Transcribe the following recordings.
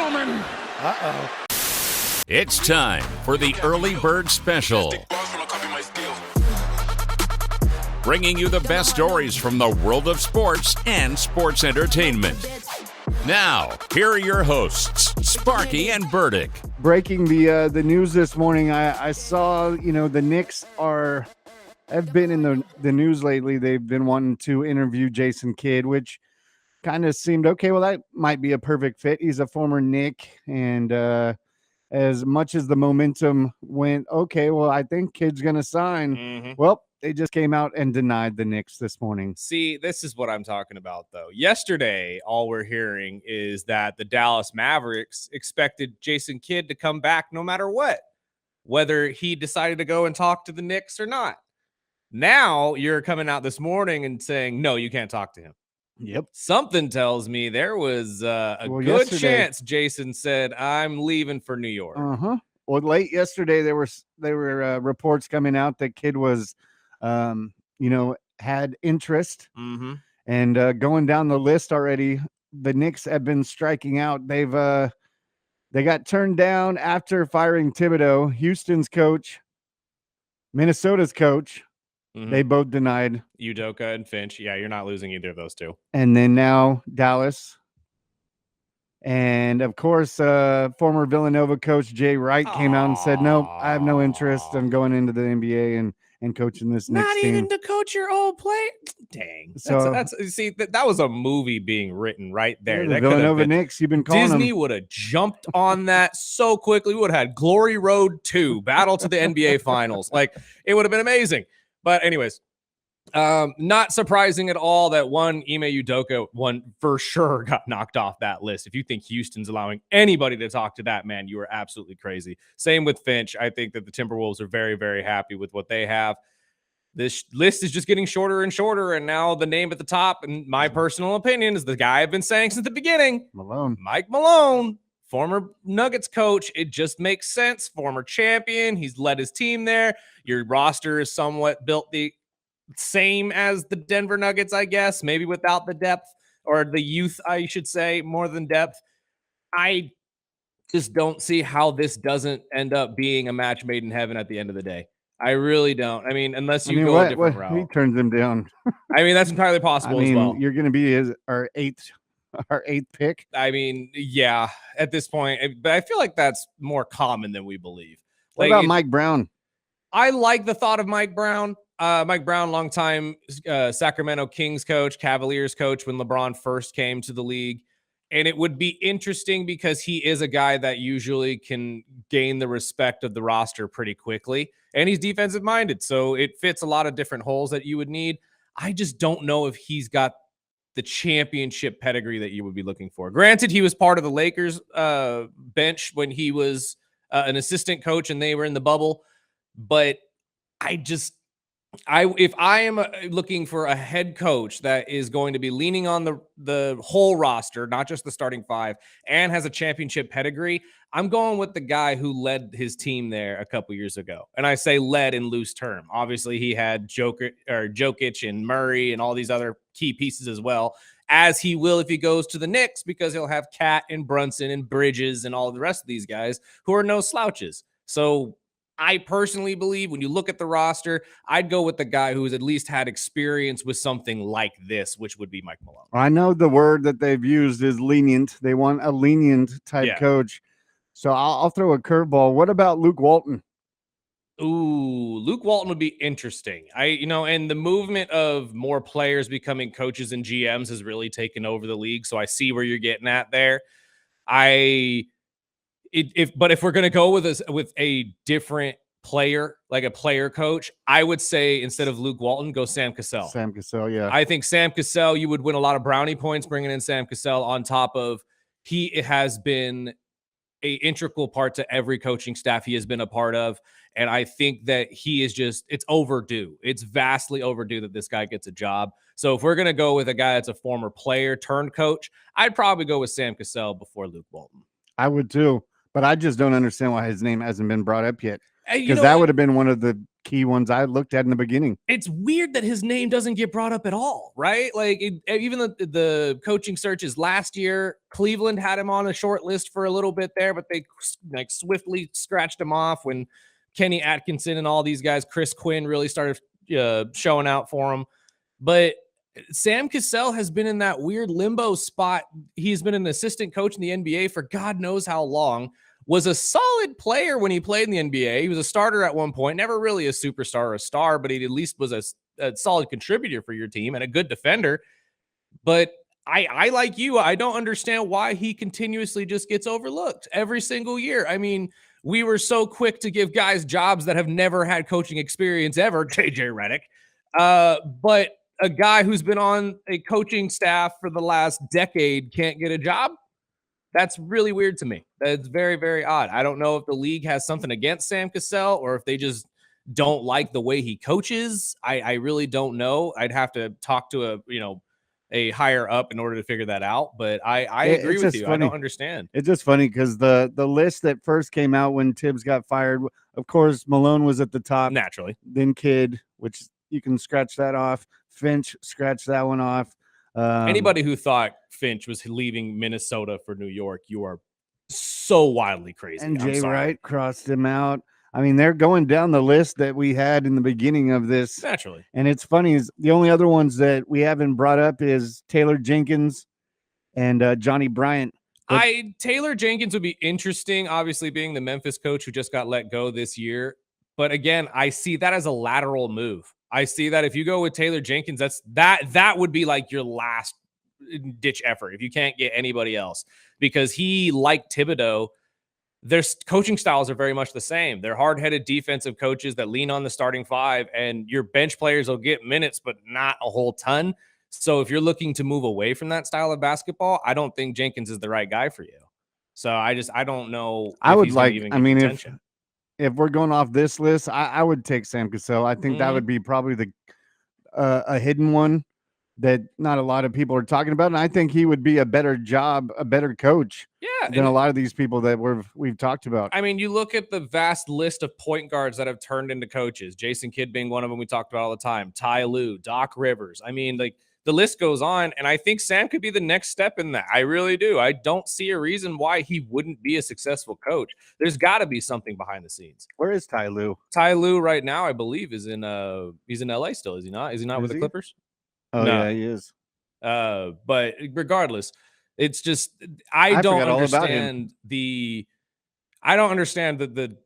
gentlemen. Uh-oh. It's time for the Early Bird Special. Bringing you the best stories from the world of sports and sports entertainment. Now, here are your hosts, Sparky and Burdick. Breaking the news this morning, I saw, the Knicks have been in the news lately. They've been wanting to interview Jason Kidd, which kind of seemed okay. Well, that might be a perfect fit. He's a former Knick, and as much as the momentum went, okay, well, I think Kidd's going to sign. Well, they just came out and denied the Knicks this morning. See, this is what I'm talking about, though. Yesterday, all we're hearing is that the Dallas Mavericks expected Jason Kidd to come back no matter what, whether he decided to go and talk to the Knicks or not. Now you're coming out this morning and saying, no, you can't talk to him. Yep. Something tells me there was good chance Jason said, I'm leaving for New York. Well, late yesterday, there were reports coming out that Kidd was, had interest. And going down the list already, the Knicks have been striking out. They got turned down after firing Thibodeau, Houston's coach, Minnesota's coach. They both denied. Udoka and Finch. Yeah, you're not losing either of those two. And then now Dallas. And, of course, former Villanova coach Jay Wright came out and said, no, I have no interest in going into the NBA and coaching this Knicks team. Not even to coach your old play? Dang. See, that was a movie being written right there. Yeah, the Villanova Knicks, you've been calling Disney would have jumped on that so quickly. We would have had Glory Road 2, Battle to the NBA Finals. Like, it would have been amazing. But anyways, not surprising at all that Ime Udoka for sure got knocked off that list. If you think Houston's allowing anybody to talk to that man, you are absolutely crazy. Same with Finch. I think that the Timberwolves are very, very happy with what they have. This list is just getting shorter and shorter, and now the name at the top, in my personal opinion, is the guy I've been saying since the beginning, Mike Malone. Former Nuggets coach, it just makes sense. Former champion, he's led his team there. Your roster is somewhat built the same as the Denver Nuggets, I guess, maybe without the depth or the youth, I should say, more than depth. I just don't see how this doesn't end up being a match made in heaven at the end of the day. I really don't. I mean, unless you go a different route. He turns them down. I mean, that's entirely possible as well. You're going to be our eighth pick. I mean, yeah, at this point, but I feel like that's more common than we believe. What about Mike Brown? I like the thought of Mike Brown. Mike Brown, longtime Sacramento Kings coach, Cavaliers coach when LeBron first came to the league. And it would be interesting because he is a guy that usually can gain the respect of the roster pretty quickly. And he's defensive minded. So it fits a lot of different holes that you would need. I just don't know if he's got the championship pedigree that you would be looking for. Granted, he was part of the Lakers bench when he was an assistant coach and they were in the bubble. But if I am looking for a head coach that is going to be leaning on the whole roster, not just the starting five, and has a championship pedigree, I'm going with the guy who led his team there a couple years ago. And I say led in loose term. Obviously, he had Jokic and Murray and all these other key pieces as well, as he will if he goes to the Knicks, because he'll have Cat and Brunson and Bridges and all the rest of these guys who are no slouches. So I personally believe when you look at the roster, I'd go with the guy who has at least had experience with something like this, which would be Mike Malone. I know the word that they've used is lenient. They want a lenient type coach. So I'll throw a curveball. What about Luke Walton? Ooh, Luke Walton would be interesting. And the movement of more players becoming coaches and GMs has really taken over the league. So I see where you're getting at there. If we're going to go with a different player, like a player coach, I would say instead of Luke Walton, go Sam Cassell. Sam Cassell, yeah. I think Sam Cassell, you would win a lot of brownie points bringing in Sam Cassell, on top of he has been a integral part to every coaching staff he has been a part of. And I think that he is it's overdue. It's vastly overdue that this guy gets a job. So if we're going to go with a guy that's a former player turned coach, I'd probably go with Sam Cassell before Luke Walton. I would too. But I just don't understand why his name hasn't been brought up yet. because that would have been one of the key ones I looked at in the beginning. It's weird that his name doesn't get brought up at all, right? Like even the coaching searches last year, Cleveland had him on a short list for a little bit there, but they like swiftly scratched him off when Kenny Atkinson and all these guys, Chris Quinn, really started showing out for him. But Sam Cassell has been in that weird limbo spot. He's been an assistant coach in the NBA for God knows how long. Was a solid player when he played in the NBA. He was a starter at one point, never really a superstar or a star, but he at least was a solid contributor for your team and a good defender. But I like you, I don't understand why he continuously just gets overlooked every single year. I mean, we were so quick to give guys jobs that have never had coaching experience ever, JJ Redick. But a guy who's been on a coaching staff for the last decade can't get a job. That's really weird to me. That's very, very odd. I don't know if the league has something against Sam Cassell or if they just don't like the way he coaches. I really don't know. I'd have to talk to a higher up in order to figure that out. But I agree with you. Funny. I don't understand. It's just funny because the list that first came out when Tibbs got fired, of course, Malone was at the top. Naturally. Then Kidd, which you can scratch that off. Finch, scratch that one off. Anybody who thought Finch was leaving Minnesota for New York, you are so wildly crazy. And Jay Wright crossed him out. I mean, they're going down the list that we had in the beginning of this. Naturally. And it's funny, is the only other ones that we haven't brought up is Taylor Jenkins and Johnny Bryant. Taylor Jenkins would be interesting, obviously being the Memphis coach who just got let go this year. But again, I see that as a lateral move. I see that if you go with Taylor Jenkins, that would be like your last ditch effort if you can't get anybody else, because he, like Thibodeau, their coaching styles are very much the same. They're hard-headed defensive coaches that lean on the starting five, and your bench players will get minutes, but not a whole ton. So if you're looking to move away from that style of basketball, I don't think Jenkins is the right guy for you. So I don't know. I would like, I mean, if we're going off this list, I would take Sam Cassell. I think that would be probably a hidden one that not a lot of people are talking about. And I think he would be a better coach than a lot of these people that we've talked about. I mean, you look at the vast list of point guards that have turned into coaches, Jason Kidd being one of them we talked about all the time, Ty Lue, Doc Rivers. I mean, like, the list goes on, and I think Sam could be the next step in that. I really do. I don't see a reason why he wouldn't be a successful coach. There's got to be something behind the scenes. Where is Ty Lue? Ty Lue right now, I believe, is in he's in LA still, is he not? Is he not with the Clippers? Oh, no. Yeah, he is. But regardless, it's just I don't understand I don't understand the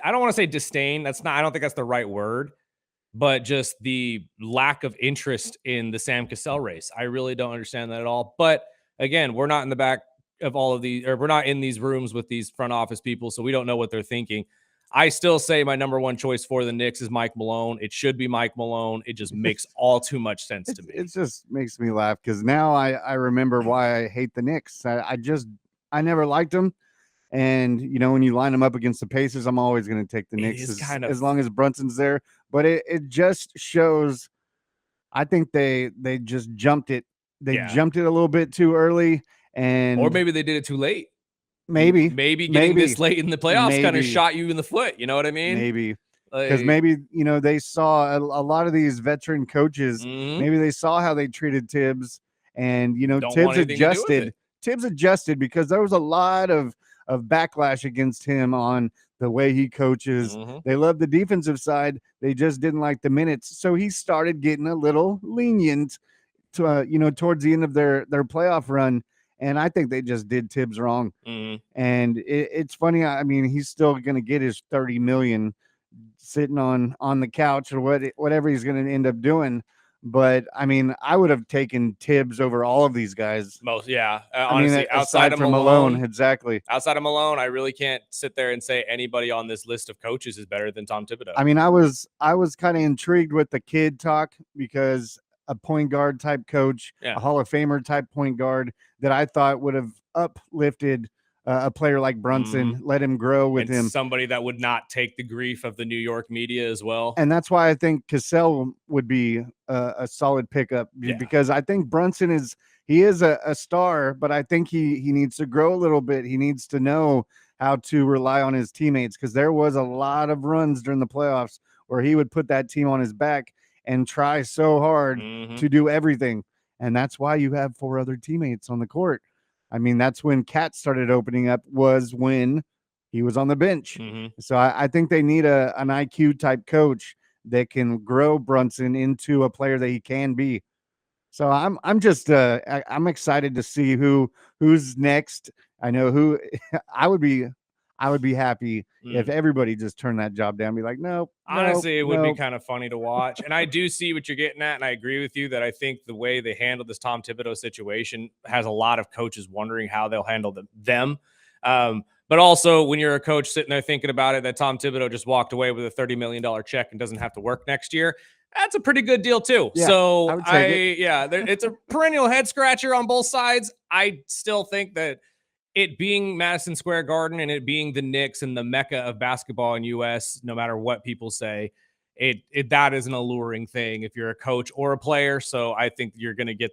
I don't want to say disdain. I don't think that's the right word. But just the lack of interest in the Sam Cassell race. I really don't understand that at all. But again, we're not in the back of all of these, or we're not in these rooms with these front office people, so we don't know what they're thinking. I still say my number one choice for the Knicks is Mike Malone. It should be Mike Malone. It just makes all too much sense to me. It just makes me laugh because now I remember why I hate the Knicks. I never liked them. And, when you line them up against the Pacers, I'm always going to take the Knicks as long as Brunson's there. But it just shows, I think they just jumped it. They jumped it a little bit too early. Or maybe they did it too late. Maybe getting this late in the playoffs kind of shot you in the foot. You know what I mean? Maybe. Because maybe, they saw a lot of these veteran coaches. Maybe they saw how they treated Tibbs. And, Tibbs adjusted. Tibbs adjusted because there was a lot of backlash against him on the way he coaches. They love the defensive side. They just didn't like the minutes. So he started getting a little lenient to, towards the end of their playoff run. And I think they just did Tibbs wrong. And it's funny. I mean, he's still going to get his $30 million sitting on the couch or whatever he's going to end up doing. But I mean, I would have taken Tibbs over all of these guys. Honestly, outside of Malone, exactly. Outside of Malone, I really can't sit there and say anybody on this list of coaches is better than Tom Thibodeau. I mean, I was kind of intrigued with the Kidd talk because a point guard type coach, a Hall of Famer type point guard that I thought would have uplifted a player like Brunson, let him grow with him. Somebody that would not take the grief of the New York media as well. And that's why I think Cassell would be a solid pickup because I think Brunson is a star, but I think he needs to grow a little bit. He needs to know how to rely on his teammates, because there was a lot of runs during the playoffs where he would put that team on his back and try so hard to do everything. And that's why you have 4 other teammates on the court. I mean, that's when Cat started opening up, was when he was on the bench. So I think they need an IQ type coach that can grow Brunson into a player that he can be. So I'm just I'm excited to see who's next. I know who I would be happy if everybody just turned that job down, be like, no. Honestly, it would be kind of funny to watch. And I do see what you're getting at, and I agree with you that I think the way they handled this Tom Thibodeau situation has a lot of coaches wondering how they'll handle them. But also, when you're a coach sitting there thinking about it, that Tom Thibodeau just walked away with a $30 million check and doesn't have to work next year, that's a pretty good deal too. Yeah, So it's a perennial head scratcher on both sides. I still think that it being Madison Square Garden and it being the Knicks and the mecca of basketball in U.S., no matter what people say, that is an alluring thing if you're a coach or a player. So I think you're going to get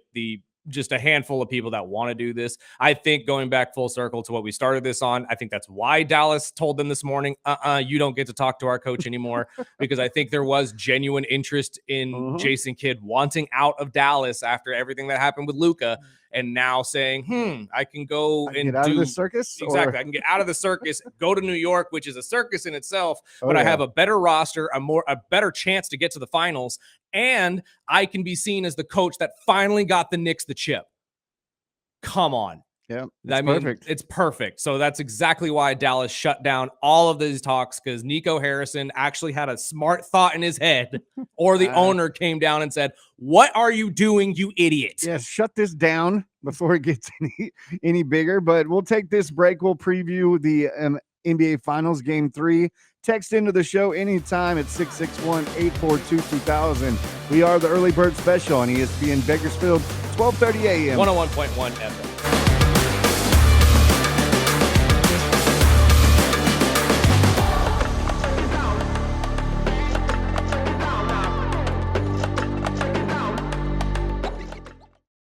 just a handful of people that want to do this. I think going back full circle to what we started this on, I think that's why Dallas told them this morning, you don't get to talk to our coach anymore, because I think there was genuine interest in Jason Kidd wanting out of Dallas after everything that happened with Luka, and now saying, I can go and get out of the circus. Exactly. I can get out of the circus, go to New York, which is a circus in itself, but I have a better roster, a better chance to get to the finals, and I can be seen as the coach that finally got the Knicks the chip. Come on. Yeah, perfect. It's perfect. So that's exactly why Dallas shut down all of these talks, because Nico Harrison actually had a smart thought in his head, or the owner came down and said, "What are you doing, you idiot?" Yeah, shut this down before it gets any bigger. But we'll take this break. We'll preview the NBA Finals Game 3. Text into the show anytime at 661-842-2000. We are the Early Bird Special on ESPN Bakersfield, 1230 a.m. 101.1 FM.